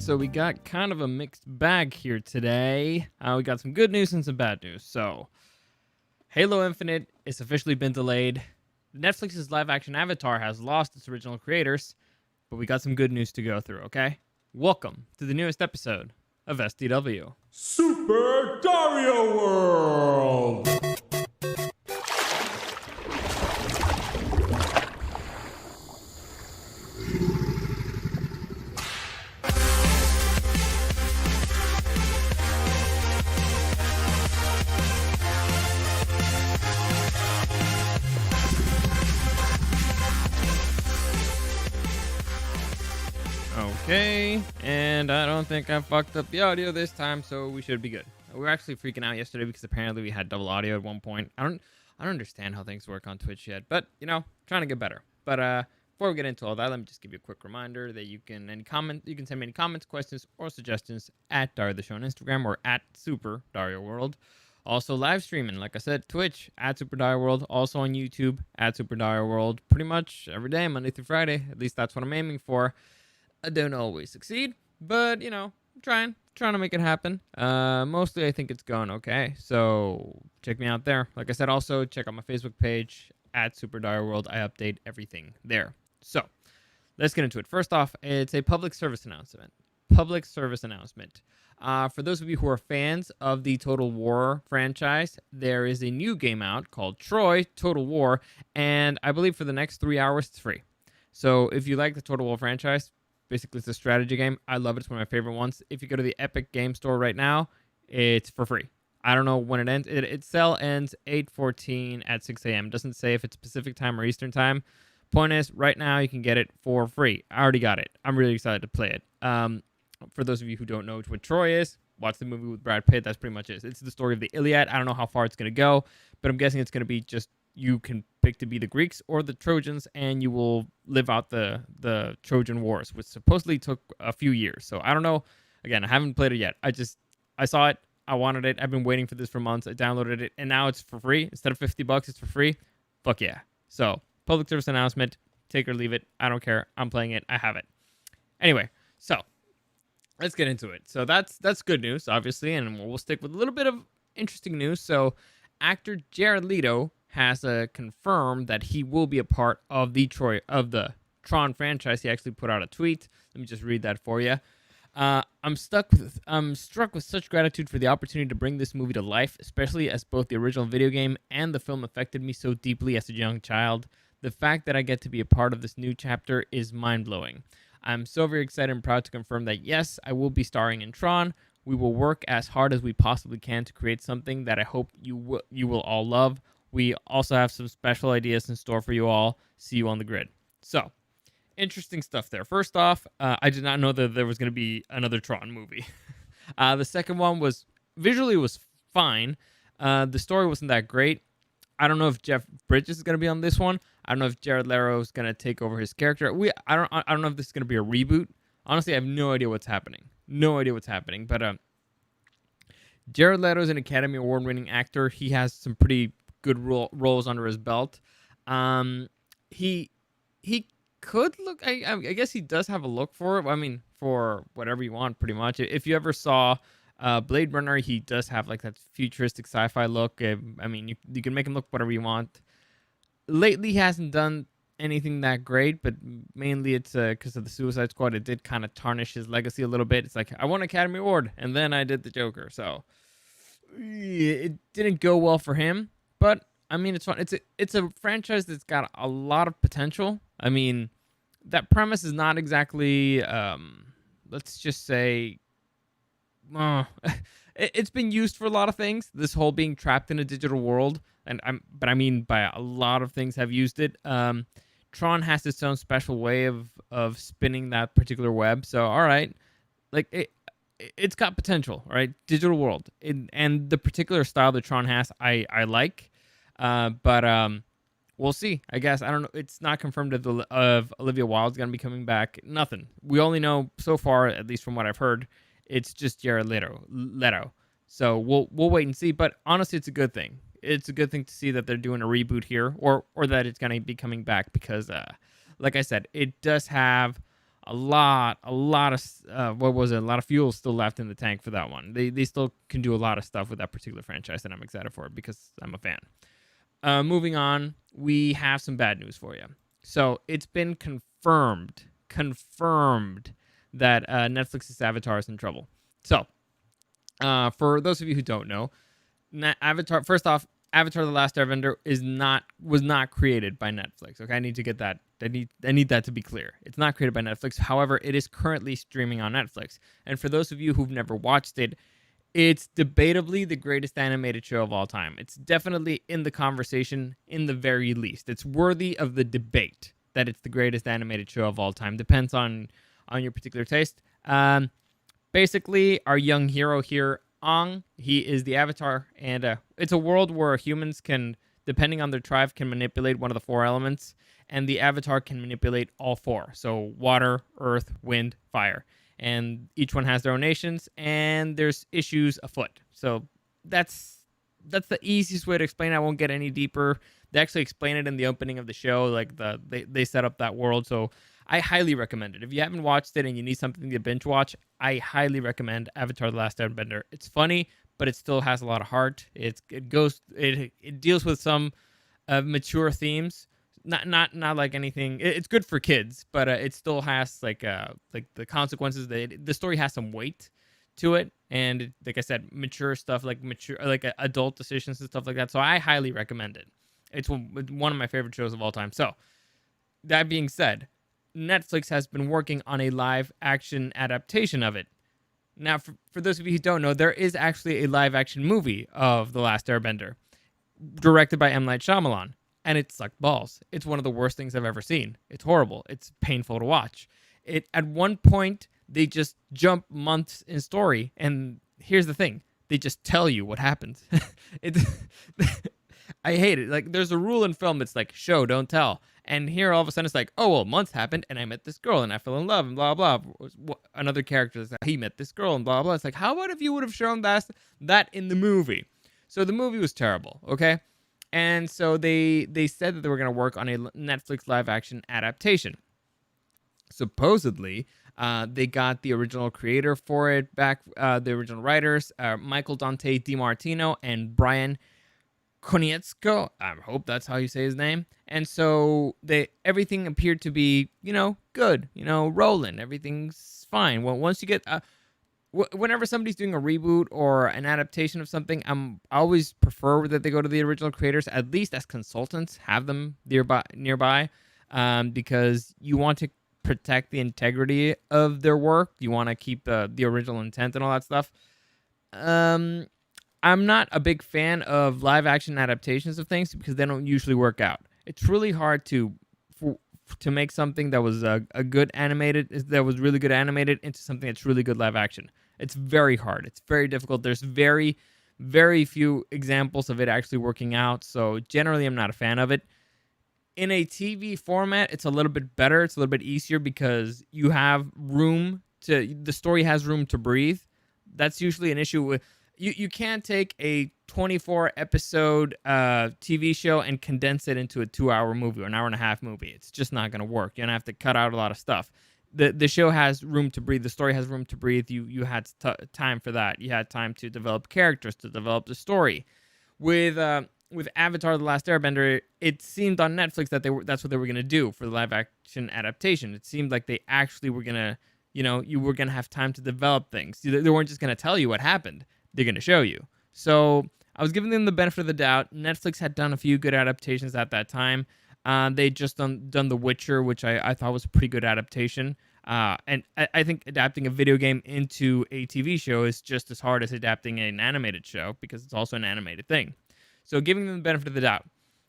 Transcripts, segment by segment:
right, so we got kind of a mixed bag here today. We got some good news and some bad news. So, Halo Infinite has officially been delayed. Netflix's live-action Avatar has lost its original creators, but we got some good news to go through, okay? Welcome to the newest episode of SDW. Super Dario World! Okay, and I don't think I fucked up the audio this time, so we should be good. We were actually freaking out yesterday because apparently we had double audio at one point. I don't understand how things work on Twitch yet, but you know, trying to get better. But before we get into all that, let me just give you a quick reminder that you can send me any comments, questions, or suggestions at Dario the Show on Instagram or at Super Dario World. Also live streaming, like I said, Twitch at Super Dario World, also on YouTube at Super Dario World, pretty much every day, Monday through Friday. At least that's what I'm aiming for. I don't always succeed, but, you know, I'm trying to make it happen. Mostly I think it's going okay, so check me out there. Like I said, also check out my Facebook page at Super Dario World. I update everything there. So let's get into it. First off, it's a public service announcement. For those of you who are fans of the Total War franchise, there is a new game out called Troy Total War, and I believe for the next 3 hours it's free. So if you like the Total War franchise, basically, it's a strategy game. I love it. It's one of my favorite ones. If you go to the Epic Game Store right now, it's for free. I don't know when it ends. Its sale ends 8/14 at 6 a.m. Doesn't say if it's Pacific time or Eastern time. Point is, right now, you can get it for free. I already got it. I'm really excited to play it. For those of you who don't know what Troy is, watch the movie with Brad Pitt. That's pretty much it. It's the story of the Iliad. I don't know how far it's going to go, but I'm guessing it's going to be just you can pick to be the Greeks or the Trojans, and you will live out the Trojan Wars, which supposedly took a few years. So I don't know. Again, I haven't played it yet. I saw it. I wanted it. I've been waiting for this for months. I downloaded it, and now it's for free. Instead of $50, it's for free. Fuck yeah. So public service announcement. Take or leave it. I don't care. I'm playing it. I have it. Anyway, so let's get into it. So that's good news, obviously, and we'll stick with a little bit of interesting news. So actor Jared Leto has confirmed that he will be a part of the Tron franchise. He actually put out a tweet. Let me just read that for you. I'm struck with such gratitude for the opportunity to bring this movie to life, especially as both the original video game and the film affected me so deeply as a young child. The fact that I get to be a part of this new chapter is mind-blowing. I'm so very excited and proud to confirm that yes, I will be starring in Tron. We will work as hard as we possibly can to create something that I hope you will all love. We also have some special ideas in store for you all. See you on the grid. So, interesting stuff there. First off, I did not know that there was going to be another Tron movie. The second one was fine. The story wasn't that great. I don't know if Jeff Bridges is going to be on this one. I don't know if Jared Leto is going to take over his character. I don't know if this is going to be a reboot. Honestly, I have no idea what's happening. But Jared Leto is an Academy Award-winning actor. He has some pretty good roles under his belt. He could look. I guess he does have a look for it. I mean, for whatever you want, pretty much. If you ever saw Blade Runner, he does have like that futuristic sci-fi look. I mean, you can make him look whatever you want. Lately, he hasn't done anything that great, but mainly it's because of the Suicide Squad. It did kind of tarnish his legacy a little bit. It's like, I won an Academy Award, and then I did the Joker. So it didn't go well for him. But I mean, it's fun. It's a franchise that's got a lot of potential. I mean, that premise is not exactly, let's just say, it's been used for a lot of things. This whole being trapped in a digital world, but I mean, by a lot of things have used it. Tron has its own special way of spinning that particular web. So, all right, like it's got potential, right? Digital world, and the particular style that Tron has, I like. But we'll see. I guess I don't know. It's not confirmed of Olivia Wilde's gonna be coming back. Nothing. We only know so far, at least from what I've heard, it's just Jared Leto. So we'll wait and see. But honestly, it's a good thing. It's a good thing to see that they're doing a reboot here, or that it's gonna be coming back because, like I said, it does have a lot of what was it? A lot of fuel still left in the tank for that one. They still can do a lot of stuff with that particular franchise, and I'm excited for it because I'm a fan. Moving on, we have some bad news for you. So it's been confirmed that Netflix's Avatar is in trouble. So for those of you who don't know, Avatar. First off, Avatar: The Last Airbender was not created by Netflix. Okay, I need to get that. I need that to be clear. It's not created by Netflix. However, it is currently streaming on Netflix. And for those of you who've never watched it, it's debatably the greatest animated show of all time. It's definitely in the conversation, in the very least. It's worthy of the debate that it's the greatest animated show of all time. Depends on your particular taste. Basically, our young hero here, Aang, he is the Avatar, and it's a world where humans can, depending on their tribe, can manipulate one of the four elements, and the Avatar can manipulate all four. So water, earth, wind, fire. And each one has their own nations, and there's issues afoot. So that's the easiest way to explain it. I won't get any deeper. They actually explain it in the opening of the show, like they set up that world. So I highly recommend it. If you haven't watched it and you need something to binge watch, I highly recommend Avatar: The Last Airbender. It's funny, but it still has a lot of heart. It deals with some mature themes. Not like anything. It's good for kids, but it still has like the consequences. The story has some weight to it, and like I said, mature stuff, like adult decisions and stuff like that. So I highly recommend it. It's one of my favorite shows of all time. So that being said, Netflix has been working on a live action adaptation of it. Now, for those of you who don't know, there is actually a live action movie of The Last Airbender, directed by M. Night Shyamalan. And it sucked balls. It's one of the worst things I've ever seen. It's horrible. It's painful to watch. At one point, they just jump months in story. And here's the thing. They just tell you what happens. I hate it. Like, there's a rule in film that's like, show, don't tell. And here, all of a sudden, it's like, oh, well, months happened, and I met this girl, and I fell in love, and blah, blah. Another character is like, he met this girl, and blah, blah. It's like, how about if you would have shown that in the movie? So the movie was terrible, okay? And so they said that they were going to work on a Netflix live-action adaptation. Supposedly, they got the original creator for it back, the original writers, Michael Dante DiMartino and Brian Konietzko. I hope that's how you say his name. And so everything appeared to be, good, rolling. Everything's fine. Well, once you get... whenever somebody's doing a reboot or an adaptation of something, I always prefer that they go to the original creators, at least as consultants, have them nearby, because you want to protect the integrity of their work. You want to keep the original intent and all that stuff. I'm not a big fan of live action adaptations of things because they don't usually work out. It's really hard to make something that was really good animated into something that's really good live action. It's very hard. It's very difficult. There's very, very few examples of it actually working out. So generally, I'm not a fan of it. In a TV format, it's a little bit better. It's a little bit easier because you have the story has room to breathe. That's usually an issue with, you can't take a 24 episode TV show and condense it into a 2-hour movie or an hour and a half movie. It's just not going to work. You're going to have to cut out a lot of stuff. The show has room to breathe. The story has room to breathe. You had time for that. You had time to develop characters, to develop the story. With Avatar: The Last Airbender, it seemed on Netflix that that's what they were going to do for the live action adaptation. It seemed like they actually were going to, you were going to have time to develop things. They weren't just going to tell you what happened. They're going to show you. So I was giving them the benefit of the doubt. Netflix had done a few good adaptations at that time. They'd just done The Witcher, which I thought was a pretty good adaptation. And I think adapting a video game into a TV show is just as hard as adapting an animated show because it's also an animated thing. So giving them the benefit of the doubt.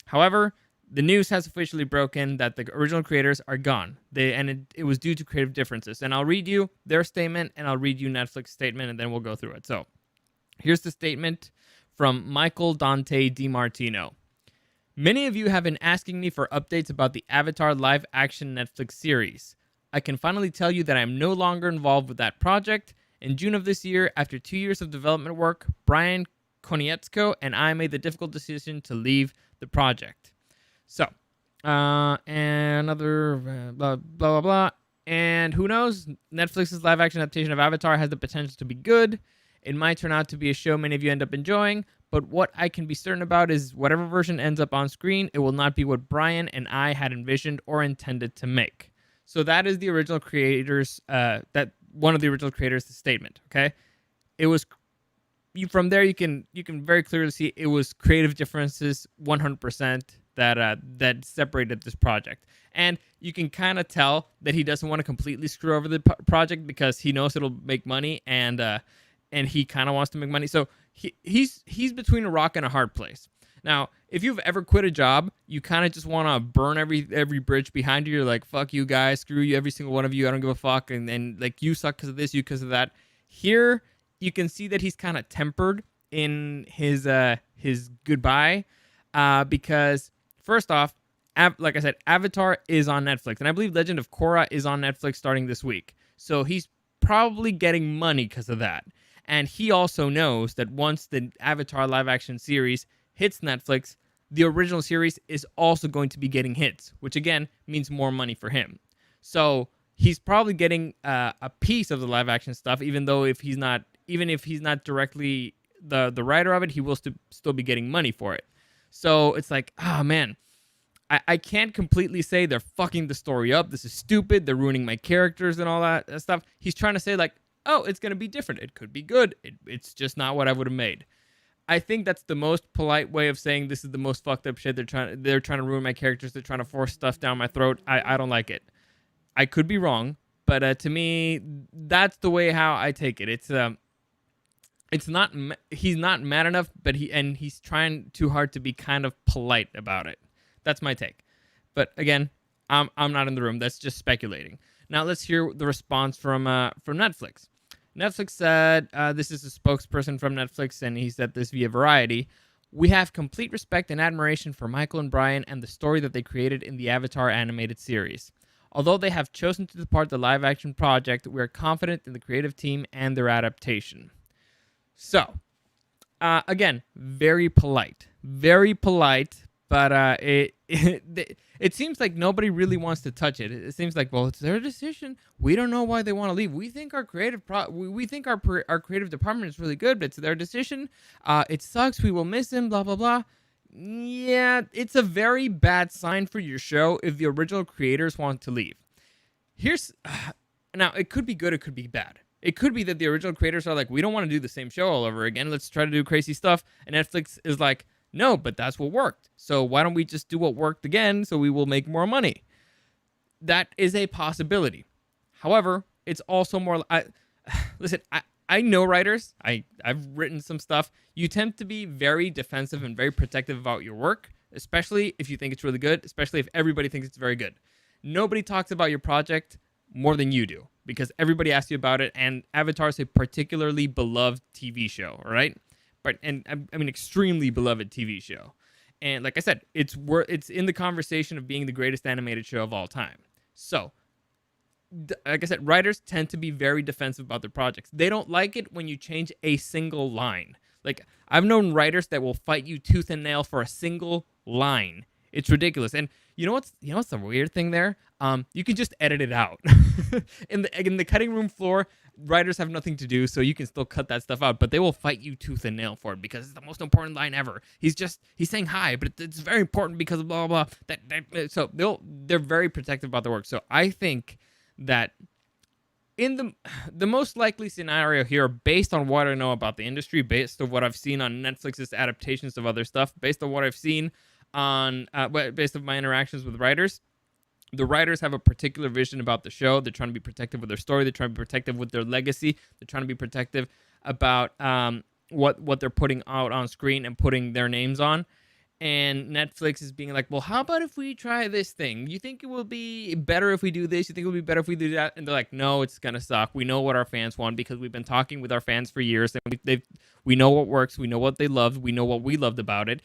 However, the news has officially broken that the original creators are gone. It was due to creative differences. And I'll read you their statement, and I'll read you Netflix's statement, and then we'll go through it. So here's the statement from Michael Dante DiMartino. Many of you have been asking me for updates about the Avatar live-action Netflix series. I can finally tell you that I am no longer involved with that project. In June of this year, after 2 years of development work, Brian Konietzko and I made the difficult decision to leave the project. So, and another blah, blah, blah, blah. And who knows? Netflix's live action adaptation of Avatar has the potential to be good. It might turn out to be a show many of you end up enjoying, but what I can be certain about is whatever version ends up on screen, it will not be what Brian and I had envisioned or intended to make. So that is the original creators, that one of the original creators' statement. Okay, it was from there you can very clearly see it was creative differences 100% that separated this project, and you can kind of tell that he doesn't want to completely screw over the project because he knows it'll make money, and he kind of wants to make money. So he's between a rock and a hard place. Now, if you've ever quit a job, you kind of just want to burn every bridge behind you. You're like, fuck you guys, screw you, every single one of you. I don't give a fuck, and then like you suck because of this, you because of that. Here, you can see that he's kind of tempered in his goodbye, because first off, like I said, Avatar is on Netflix, and I believe Legend of Korra is on Netflix starting this week. So he's probably getting money because of that. And he also knows that once the Avatar live action series hits Netflix, the original series is also going to be getting hits, which again means more money for him. So he's probably getting a piece of the live action stuff, even if he's not directly the writer of it, he will still be getting money for it. So it's like, oh man, I can't completely say they're fucking the story up. This is stupid. They're ruining my characters and all that stuff. He's trying to say like, oh, it's going to be different. It could be good. It's just not what I would have made. I think that's the most polite way of saying this is the most fucked up shit. They're trying to ruin my characters. They're trying to force stuff down my throat. I don't like it. I could be wrong, but to me, that's the way how I take it. It's not, he's not mad enough, but he's trying too hard to be kind of polite about it. That's my take. But again, I'm not in the room. That's just speculating. Now let's hear the response from Netflix. Netflix said, this is a spokesperson from Netflix, and he said this via Variety. We have complete respect and admiration for Michael and Brian and the story that they created in the Avatar animated series. Although they have chosen to depart the live-action project, we are confident in the creative team and their adaptation. So, again, very polite, but it seems like nobody really wants to touch it. It seems like, well, it's their decision. We don't know why they want to leave. We think our creative our creative department is really good, but it's their decision. It sucks. We will miss him. Blah blah blah. Yeah, it's a very bad sign for your show if the original creators want to leave. Now it could be good. It could be bad. It could be that the original creators are like, we don't want to do the same show all over again. Let's try to do crazy stuff. And Netflix is like, no, but that's what worked. So why don't we just do what worked again so we will make more money? That is a possibility. However, it's also more... Listen, I know writers. I've written some stuff. You tend to be very defensive and very protective about your work, especially if you think it's really good, especially if everybody thinks it's very good. Nobody talks about your project more than you do because everybody asks you about it, and Avatar is a particularly beloved TV show, all right? Extremely beloved TV show. And like I said, it's in the conversation of being the greatest animated show of all time. So, like I said, writers tend to be very defensive about their projects. They don't like it when you change a single line. Like, I've known writers that will fight you tooth and nail for a single line. It's ridiculous. And you know what's the weird thing there? You can just edit it out. in the cutting room floor, writers have nothing to do, so you can still cut that stuff out, but they will fight you tooth and nail for it because it's the most important line ever. He's saying hi, but it's very important because of blah blah blah. So they're very protective about their work. So I think that in the most likely scenario here, based on what I know about the industry, based on what I've seen on Netflix's adaptations of other stuff, based on what I've seen on based on my interactions with writers, the writers have a particular vision about the show. They're trying to be protective with their story. They're trying to be protective with their legacy. They're trying to be protective about what they're putting out on screen and putting their names on. And Netflix is being like, well, how about if we try this thing? You think it will be better if we do this? You think it will be better if we do that? And they're like, no, it's going to suck. We know what our fans want because we've been talking with our fans for years. And we know what works. We know what they loved. We know what we loved about it.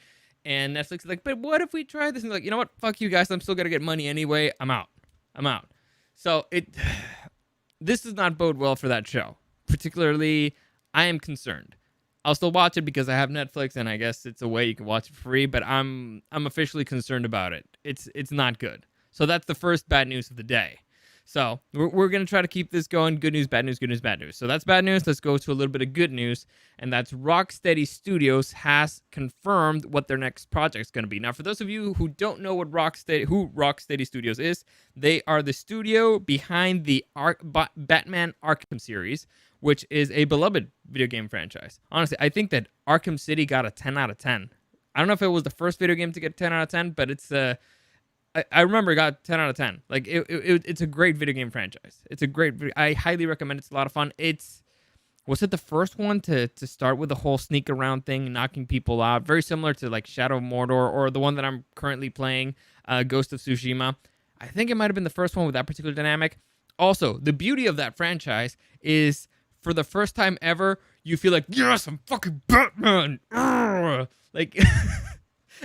And Netflix is like, but what if we try this? And they're like, you know what? Fuck you guys. I'm still going to get money anyway. I'm out. So this does not bode well for that show. Particularly, I am concerned. I'll still watch it because I have Netflix, and I guess it's a way you can watch it for free, but I'm officially concerned about it. It's not good. So that's the first bad news of the day. So we're going to try to keep this going. Good news, bad news, good news, bad news. So that's bad news. Let's go to a little bit of good news. And that's Rocksteady Studios has confirmed what their next project is going to be. Now, for those of you who don't know who Rocksteady Studios is, they are the studio behind the Batman Arkham series, which is a beloved video game franchise. Honestly, I think that Arkham City got a 10 out of 10. I don't know if it was the first video game to get 10 out of 10, but it's I remember it got 10 out of 10. Like it's a great video game franchise. I highly recommend it. It's a lot of fun. Was it the first one to start with the whole sneak around thing, knocking people out? Very similar to like Shadow of Mordor or the one that I'm currently playing, Ghost of Tsushima. I think it might have been the first one with that particular dynamic. Also, the beauty of that franchise is for the first time ever, you feel like, yes, I'm fucking Batman. Urgh! Like,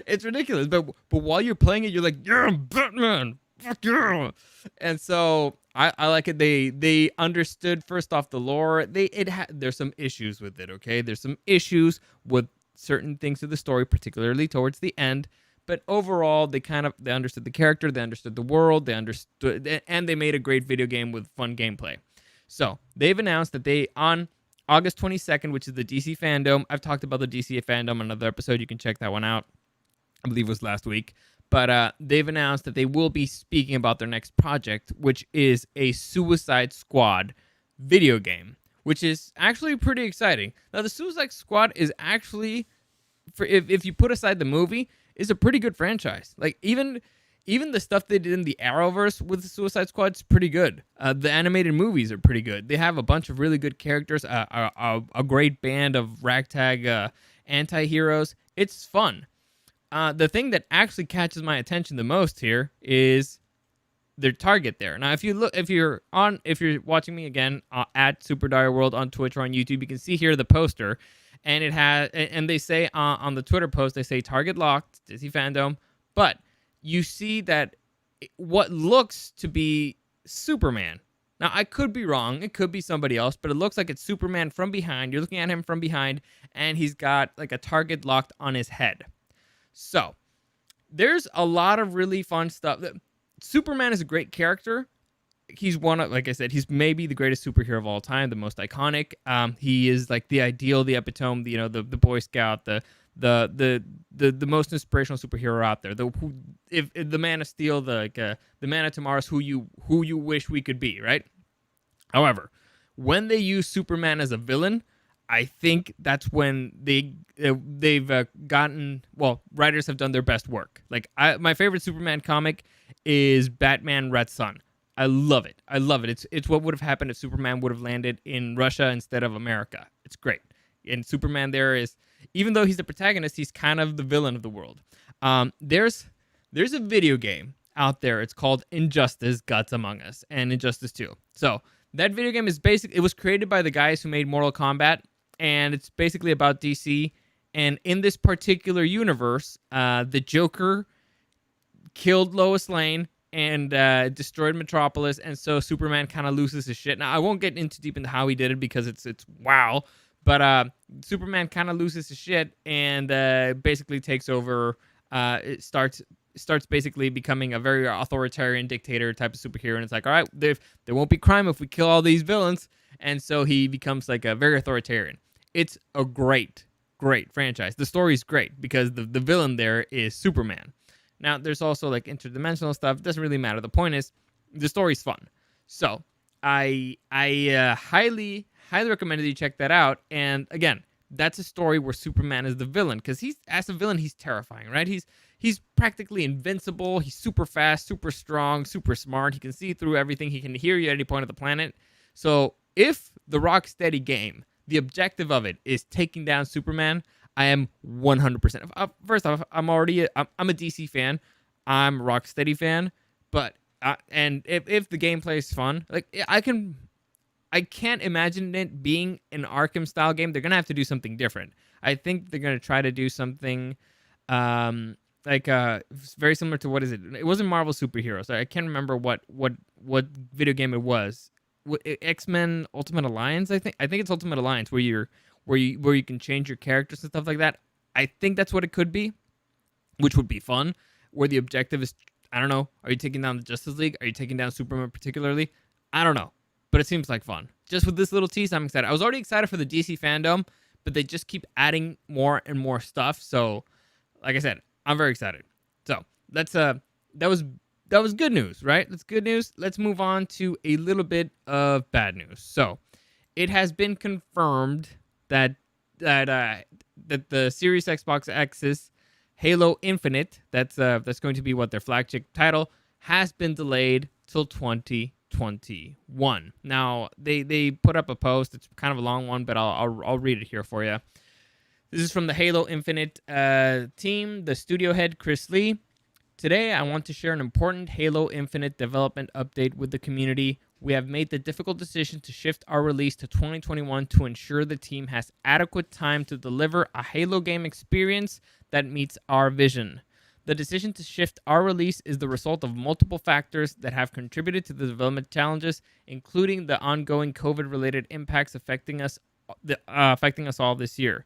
it's ridiculous. But while you're playing it, you're like, yeah, I'm Batman. Fuck yeah. And so I like it. They understood first off the lore. There's some issues with it, okay? There's some issues with certain things of the story, particularly towards the end. But overall, they understood the character, they understood the world, and they made a great video game with fun gameplay. So they've announced that on August 22nd, which is the DC Fandom. I've talked about the DC Fandom in another episode. You can check that one out. I believe it was last week. But they've announced that they will be speaking about their next project, which is a Suicide Squad video game, which is actually pretty exciting. Now, the Suicide Squad is actually, if you put aside the movie, is a pretty good franchise. Like, even the stuff they did in the Arrowverse with the Suicide Squad is pretty good. The animated movies are pretty good. They have a bunch of really good characters, a great band of ragtag anti-heroes. It's fun. The thing that actually catches my attention the most here is their target there. Now, if you're watching me again at Super Dire World on Twitch or on YouTube, you can see here the poster, and they say on the Twitter post, they say target locked, Disney Fandom, but you see that what looks to be Superman. Now, I could be wrong. It could be somebody else, but it looks like it's Superman from behind. You're looking at him from behind, and he's got like a target locked on his head. So, there's a lot of really fun stuff. Superman is a great character. He's like I said, he's maybe the greatest superhero of all time, the most iconic. He is like the ideal, the epitome, the Boy Scout, the most inspirational superhero out there. If the Man of Steel, the Man of Tomorrow is who you wish we could be, right? However, when they use Superman as a villain, I think that's when they've gotten, writers have done their best work. Like my favorite Superman comic is Batman Red Son. I love it. It's what would have happened if Superman would have landed in Russia instead of America. It's great. And Superman there is, even though he's the protagonist, he's kind of the villain of the world. There's a video game out there. It's called Injustice: Gods Among Us and Injustice 2. So that video game is it was created by the guys who made Mortal Kombat, and it's basically about DC. And in this particular universe, the Joker killed Lois Lane and destroyed Metropolis, and so Superman kind of loses his shit. Now, I won't get into deep into how he did it because it's wow, but Superman kind of loses his shit and basically takes over. It starts basically becoming a very authoritarian dictator type of superhero, and it's like, all right, there won't be crime if we kill all these villains, and so he becomes like a very authoritarian. It's a great franchise. The story's great because the villain there is Superman. Now, there's also like interdimensional stuff. It doesn't really matter. The point is, the story's fun. So, I highly recommend that you check that out. And again, that's a story where Superman is the villain because as a villain, he's terrifying, right? He's practically invincible. He's super fast, super strong, super smart. He can see through everything. He can hear you at any point of the planet. So, if the Rocksteady game, the objective of it is taking down Superman, I am 100%. First off, I'm a DC fan. I'm a Rocksteady fan. But and if the gameplay is fun, like I can't imagine it being an Arkham style game. They're gonna have to do something different. I think they're gonna try to do something very similar to what is it? It wasn't Marvel Superheroes. I can't remember what video game it was. X-Men Ultimate Alliance. I think it's Ultimate Alliance where you can change your characters and stuff like that. I think that's what it could be, which would be fun. Where the objective is, I don't know. Are you taking down the Justice League? Are you taking down Superman particularly? I don't know. But it seems like fun. Just with this little tease, I'm excited. I was already excited for the DC fandom, but they just keep adding more and more stuff. So, like I said, I'm very excited. So that's that was good news, right? That's good news. Let's move on to a little bit of bad news. So it has been confirmed that the Series Xbox X's Halo Infinite, that's going to be what their flagship title, has been delayed till 2021. Now they put up a post. It's kind of a long one, but I'll read it here for you. This is from the Halo Infinite team, the studio head Chris Lee. Today, I want to share an important Halo Infinite development update with the community. We have made the difficult decision to shift our release to 2021 to ensure the team has adequate time to deliver a Halo game experience that meets our vision. The decision to shift our release is the result of multiple factors that have contributed to the development challenges, including the ongoing COVID-related impacts affecting us all this year.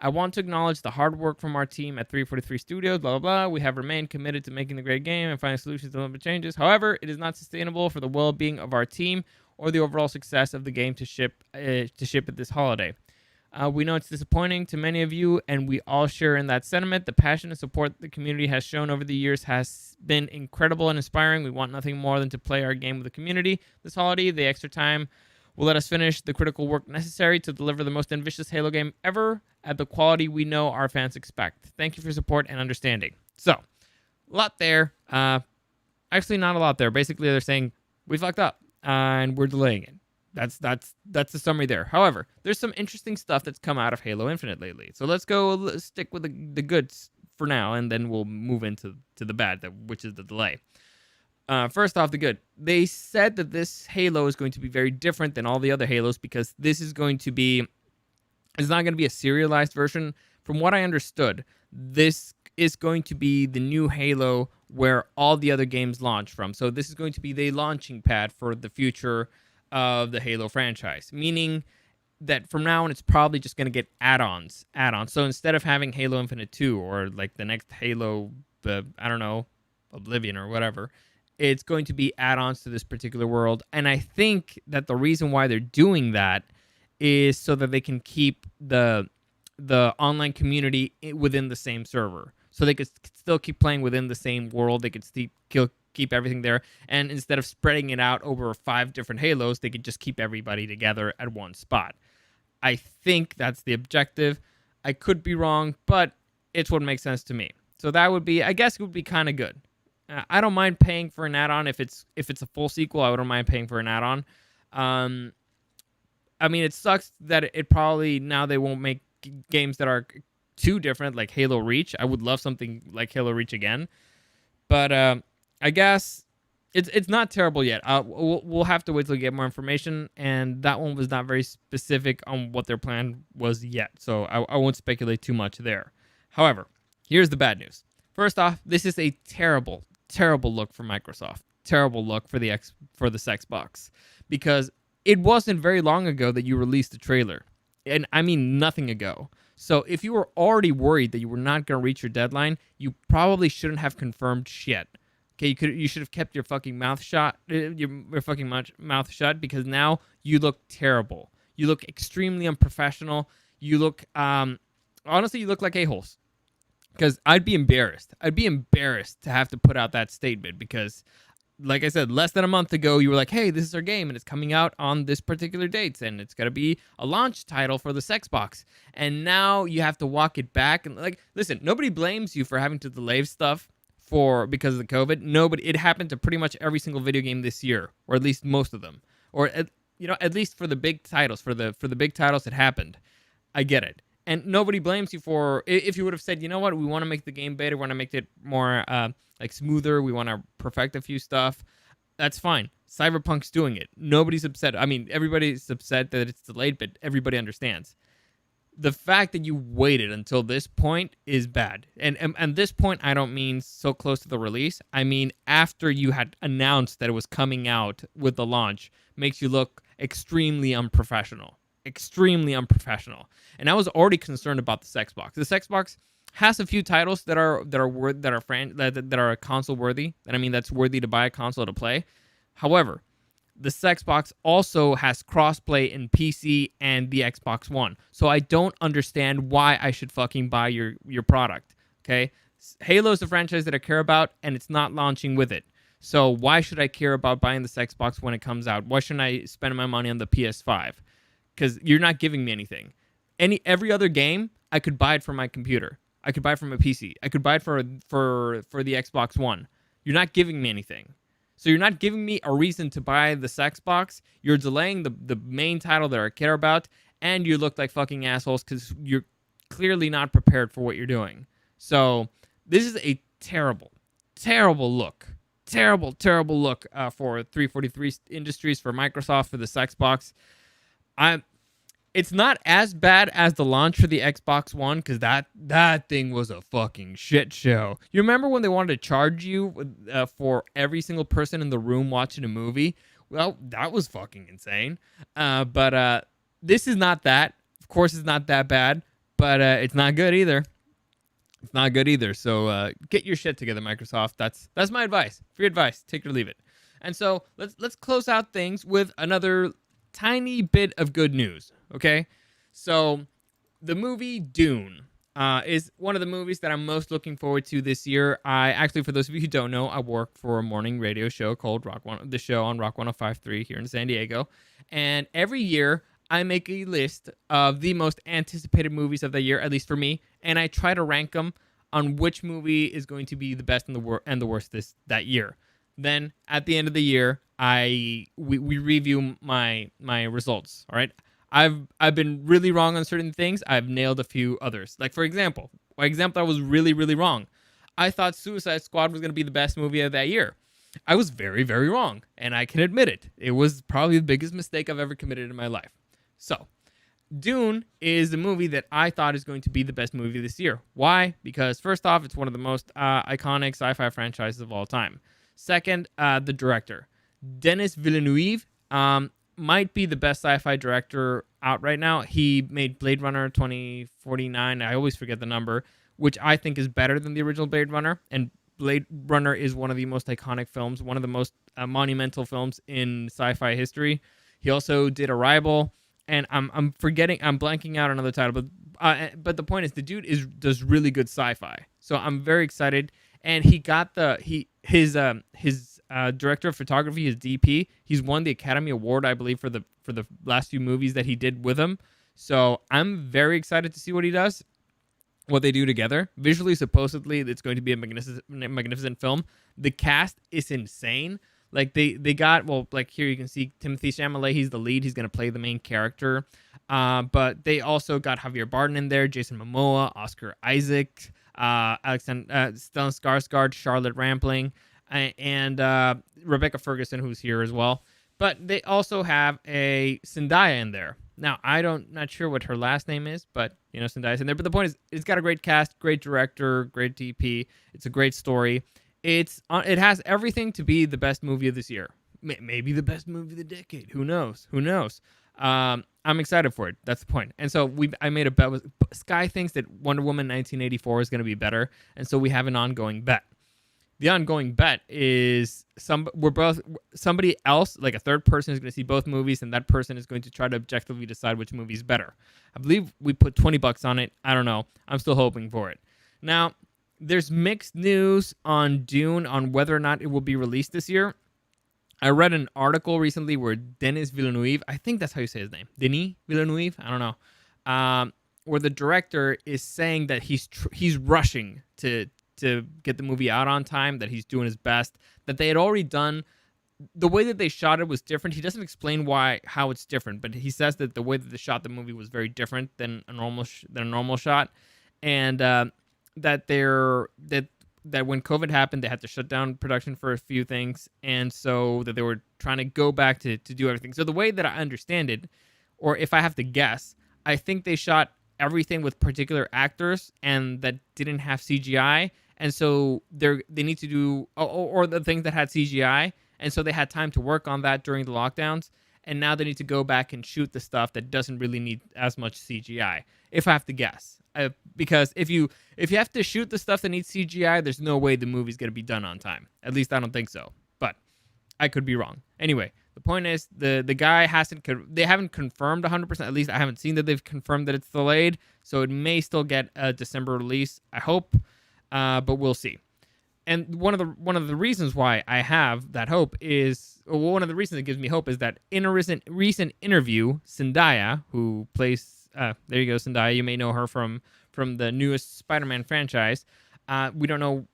I want to acknowledge the hard work from our team at 343 Studios, blah, blah, blah. We have remained committed to making the great game and finding solutions to limit changes. However, it is not sustainable for the well-being of our team or the overall success of the game to ship at this holiday. We know it's disappointing to many of you, and we all share in that sentiment. The passion and support the community has shown over the years has been incredible and inspiring. We want nothing more than to play our game with the community this holiday. The extra time will let us finish the critical work necessary to deliver the most ambitious Halo game ever at the quality we know our fans expect. Thank you for your support and understanding. So, a lot there. Actually, not a lot there. Basically, they're saying, we fucked up, and we're delaying it. That's the summary there. However, there's some interesting stuff that's come out of Halo Infinite lately. So let's stick with the goods for now, and then we'll move into the bad, which is the delay. First off, the good. They said that this Halo is going to be very different than all the other Halos because this is going to be... It's not going to be a serialized version. From what I understood, this is going to be the new Halo where all the other games launch from. So this is going to be the launching pad for the future of the Halo franchise, meaning that from now on, it's probably just going to get add-ons. So instead of having Halo Infinite 2 or like the next Halo, I don't know, Oblivion or whatever, it's going to be add-ons to this particular world. And I think that the reason why they're doing that is so that they can keep the online community within the same server. So they could still keep playing within the same world. They could keep everything there. And instead of spreading it out over 5 different Halos, they could just keep everybody together at one spot. I think that's the objective. I could be wrong, but it's what makes sense to me. So that would be, I guess it would be kind of good. I don't mind paying for an add-on if it's a full sequel. I wouldn't mind paying for an add-on. I mean, it sucks that it probably now they won't make games that are too different, like Halo Reach. I would love something like Halo Reach again, but I guess it's not terrible yet. We'll have to wait till we get more information, and that one was not very specific on what their plan was yet, so I won't speculate too much there. However, here's the bad news. First off, this is a terrible look for Microsoft. Terrible look for this Xbox, because it wasn't very long ago that you released a trailer, and I mean nothing ago. So if you were already worried that you were not going to reach your deadline, you probably shouldn't have confirmed shit. Okay, you should have kept your fucking mouth shut, mouth shut, because now you look terrible. You look extremely unprofessional. You look, honestly, you look like a-holes. Because I'd be embarrassed. I'd be embarrassed to have to put out that statement because, like I said, less than a month ago, you were like, hey, this is our game, and it's coming out on this particular date, and it's going to be a launch title for the Xbox. And now you have to walk it back. And, like, listen, nobody blames you for having to delay stuff because of the COVID. It happened to pretty much every single video game this year, or at least most of them. Or, at least for the big titles. For the big titles, it happened. I get it. And nobody blames you for, if you would have said, you know what, we want to make the game better, we want to make it more smoother, we want to perfect a few stuff, that's fine. Cyberpunk's doing it. Nobody's upset. I mean, everybody's upset that it's delayed, but everybody understands. The fact that you waited until this point is bad. And this point, I don't mean so close to the release. I mean, after you had announced that it was coming out with the launch, makes you look extremely unprofessional. And I was already concerned about this Xbox. This Xbox, has a few titles that are console worthy. And I mean that's worthy to buy a console to play. However, the Xbox also has crossplay in PC and the Xbox One. So I don't understand why I should fucking buy your product. Okay? Halo is a franchise that I care about, and it's not launching with it. So why should I care about buying this Xbox when it comes out? Why shouldn't I spend my money on the PS5? Because you're not giving me anything. Every other game, I could buy it from my computer. I could buy it from a PC. I could buy it for the Xbox One. You're not giving me anything. So you're not giving me a reason to buy this Xbox. You're delaying the main title that I care about, and you look like fucking assholes because you're clearly not prepared for what you're doing. So this is a terrible, terrible look. Terrible, terrible look for 343 Industries, for Microsoft, for this Xbox. It's not as bad as the launch for the Xbox One, because that thing was a fucking shit show. You remember when they wanted to charge you for every single person in the room watching a movie? Well, that was fucking insane. But this is not that. Of course, it's not that bad, but it's not good either. It's not good either. So get your shit together, Microsoft. That's my advice. Free advice. Take it or leave it. And so let's close out things with another tiny bit of good news. Okay, so the movie Dune is one of the movies that I'm most looking forward to this year. I actually, for those of you who don't know, I work for a morning radio show called the show on Rock 105.3 here in San Diego, and every year I make a list of the most anticipated movies of the year, at least for me, and I try to rank them on which movie is going to be the best and the worst that year. Then at the end of the year, we review my results. All right. I've been really wrong on certain things. I've nailed a few others. Like for example, I was really, really wrong. I thought Suicide Squad was going to be the best movie of that year. I was very, very wrong, and I can admit it. It was probably the biggest mistake I've ever committed in my life. So, Dune is the movie that I thought is going to be the best movie this year. Why? Because first off, it's one of the most iconic sci-fi franchises of all time. Second, the director, Denis Villeneuve, might be the best sci-fi director out right now. He made Blade Runner 2049. I always forget the number, which I think is better than the original Blade Runner. And Blade Runner is one of the most iconic films, one of the most monumental films in sci-fi history. He also did Arrival, and I'm blanking out another title, but the point is the dude does really good sci-fi. So I'm very excited, and he got his director of photography, his DP. He's won the Academy Award, I believe, for the last few movies that he did with him. So I'm very excited to see what he does, what they do together. Visually, supposedly, it's going to be a magnificent film. The cast is insane. Like they got, well, like here you can see Timothée Chalamet. He's the lead. He's going to play the main character. But they also got Javier Bardem in there, Jason Momoa, Oscar Isaac, Stellan Skarsgård, Charlotte Rampling, and Rebecca Ferguson, who's here as well. But they also have a Zendaya in there. Now, not sure what her last name is, but, Zendaya's in there. But the point is, it's got a great cast, great director, great DP. It's a great story. It has everything to be the best movie of this year. Maybe the best movie of the decade. Who knows? I'm excited for it. That's the point. And so I made a bet with Sky thinks that Wonder Woman 1984 is going to be better, and so we have an ongoing bet. The ongoing bet is somebody else, like a third person, is going to see both movies, and that person is going to try to objectively decide which movie is better. I believe we put $20 on it. I don't know. I'm still hoping for it. Now, there's mixed news on Dune on whether or not it will be released this year. I read an article recently where Denis Villeneuve, I think that's how you say his name, Denis Villeneuve, I don't know, where the director is saying that he's rushing to get the movie out on time, that he's doing his best, that they had already done, the way that they shot it was different. He doesn't explain how it's different, but he says that the way that they shot the movie was very different than a normal shot, and that when COVID happened, they had to shut down production for a few things, and so that they were trying to go back to do everything. So the way that I understand it, or if I have to guess, I think they shot everything with particular actors and that didn't have CGI, and so they need to do or the things that had CGI, and so they had time to work on that during the lockdowns, and now they need to go back and shoot the stuff that doesn't really need as much CGI, if I have to guess. Because if you have to shoot the stuff that needs CGI, there's no way the movie's going to be done on time. At least I don't think so. But I could be wrong. Anyway, the point is the guy they haven't confirmed 100%. At least I haven't seen that they've confirmed that it's delayed. So it may still get a December release, I hope. But we'll see. And one of the reasons why I have that hope is, one of the reasons it gives me hope is that in a recent interview, Zendaya, who plays there you go, Zendaya. You may know her from the newest Spider-Man franchise. I don't know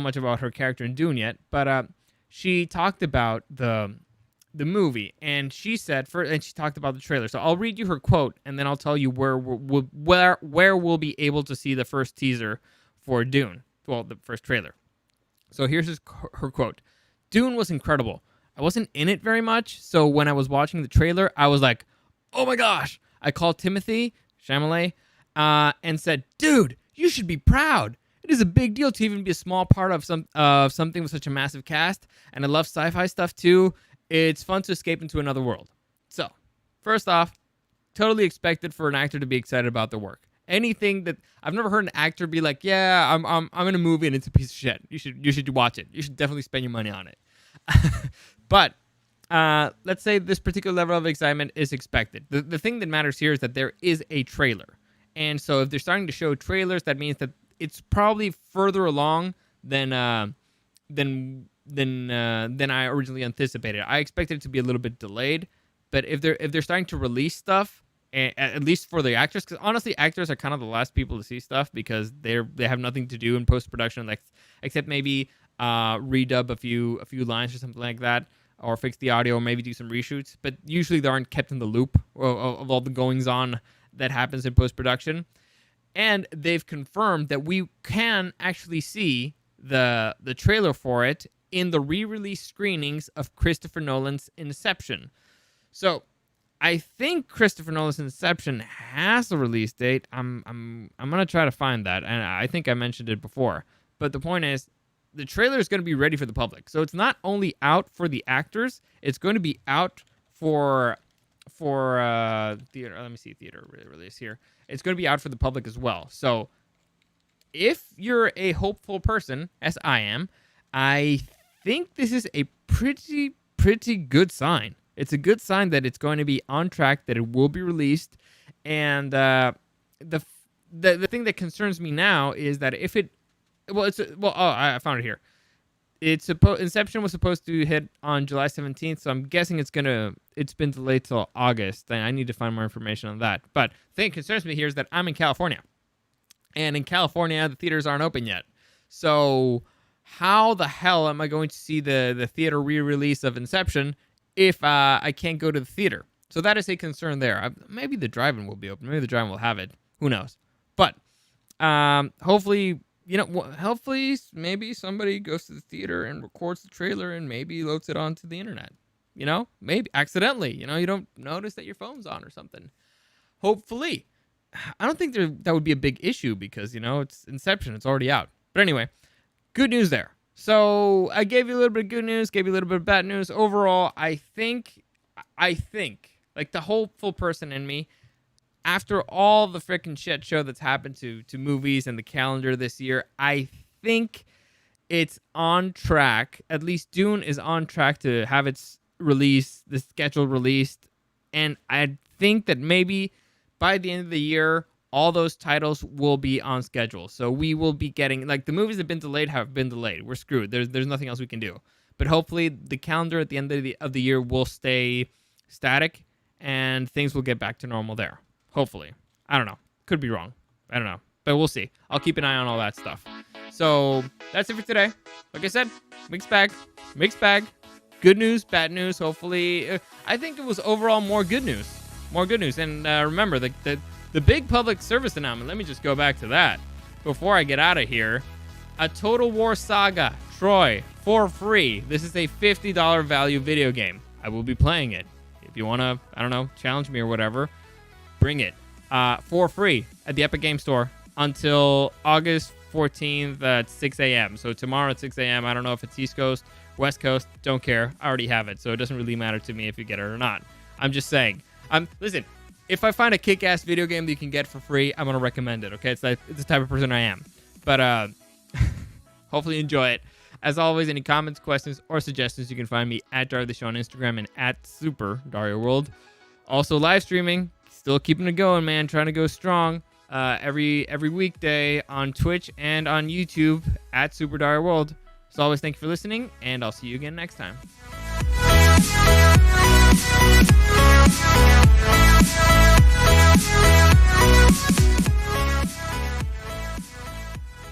much about her character in Dune yet, but she talked about the movie, and she said and she talked about the trailer. So I'll read you her quote, and then I'll tell you where we'll be able to see the first teaser for Dune. Well, the first trailer. So here's her quote. Dune was incredible. I wasn't in it very much, so when I was watching the trailer, I was like, oh my gosh. I called Timothy Chalamet and said, dude, you should be proud. It is a big deal to even be a small part of something with such a massive cast, and I love sci-fi stuff too. It's fun to escape into another world. So, first off, totally expected for an actor to be excited about their work. Anything that I've never heard an actor be like, yeah, I'm in a movie and it's a piece of shit. You should watch it. You should definitely spend your money on it. But let's say this particular level of excitement is expected. The thing that matters here is that there is a trailer. And so if they're starting to show trailers, that means that it's probably further along than I originally anticipated. I expected it to be a little bit delayed, but if they're starting to release stuff, at least for the actors, because honestly, actors are kind of the last people to see stuff because they have nothing to do in post-production, except maybe redub a few lines or something like that, or fix the audio, or maybe do some reshoots. But usually they aren't kept in the loop of all the goings-on that happens in post-production. And they've confirmed that we can actually see the trailer for it in the re-release screenings of Christopher Nolan's Inception. So I think Christopher Nolan's Inception has a release date. I'm gonna try to find that, and I think I mentioned it before. But the point is, the trailer is going to be ready for the public. So it's not only out for the actors, it's going to be out for theater. Let me see, theater release here. It's going to be out for the public as well. So if you're a hopeful person, as I am, I think this is a pretty good sign. It's a good sign that it's going to be on track, that it will be released, and the thing that concerns me now is that if it I found it here. Inception was supposed to hit on July 17th, so I'm guessing it's been delayed till August. I need to find more information on that. But the thing that concerns me here is that I'm in California. And in California, the theaters aren't open yet. So how the hell am I going to see the theater re-release of Inception if I can't go to the theater? So that is a concern there. Maybe the drive-in will be open. Maybe the drive-in will have it. Who knows? But hopefully, maybe somebody goes to the theater and records the trailer and maybe loads it onto the internet. Maybe accidentally. You don't notice that your phone's on or something. Hopefully. I don't think that would be a big issue because, it's Inception. It's already out. But anyway, good news there. So I gave you a little bit of good news, gave you a little bit of bad news. Overall, I think, like the hopeful person in me, after all the freaking shit show that's happened to movies and the calendar this year, I think it's on track. At least Dune is on track to have its release, the schedule released. And I think that maybe by the end of the year, all those titles will be on schedule. So we will be getting, like, the movies that have been delayed. We're screwed. There's nothing else we can do. But hopefully the calendar at the end of the year will stay static and things will get back to normal there. Hopefully. I don't know. Could be wrong. I don't know. But we'll see. I'll keep an eye on all that stuff. So that's it for today. Like I said, mixed bag. Good news, bad news. Hopefully, I think it was overall more good news. And remember, the big public service announcement. Let me just go back to that before I get out of here. A Total War Saga Troy for free. This is a $50 value video game. I will be playing it. If you want to, challenge me or whatever, bring it for free at the Epic Game Store until August 14th at 6 a.m. So tomorrow at 6 a.m. I don't know if it's East Coast, West Coast. Don't care. I already have it. So it doesn't really matter to me if you get it or not. I'm just saying. Listen, if I find a kick-ass video game that you can get for free, I'm gonna recommend it. Okay, it's the type of person I am. But hopefully you enjoy it. As always, any comments, questions, or suggestions, you can find me at Dario the Show on Instagram and at Super Dario World. Also, live streaming, still keeping it going, man. Trying to go strong. Every weekday on Twitch and on YouTube at Super Dario World. As always, thank you for listening, and I'll see you again next time.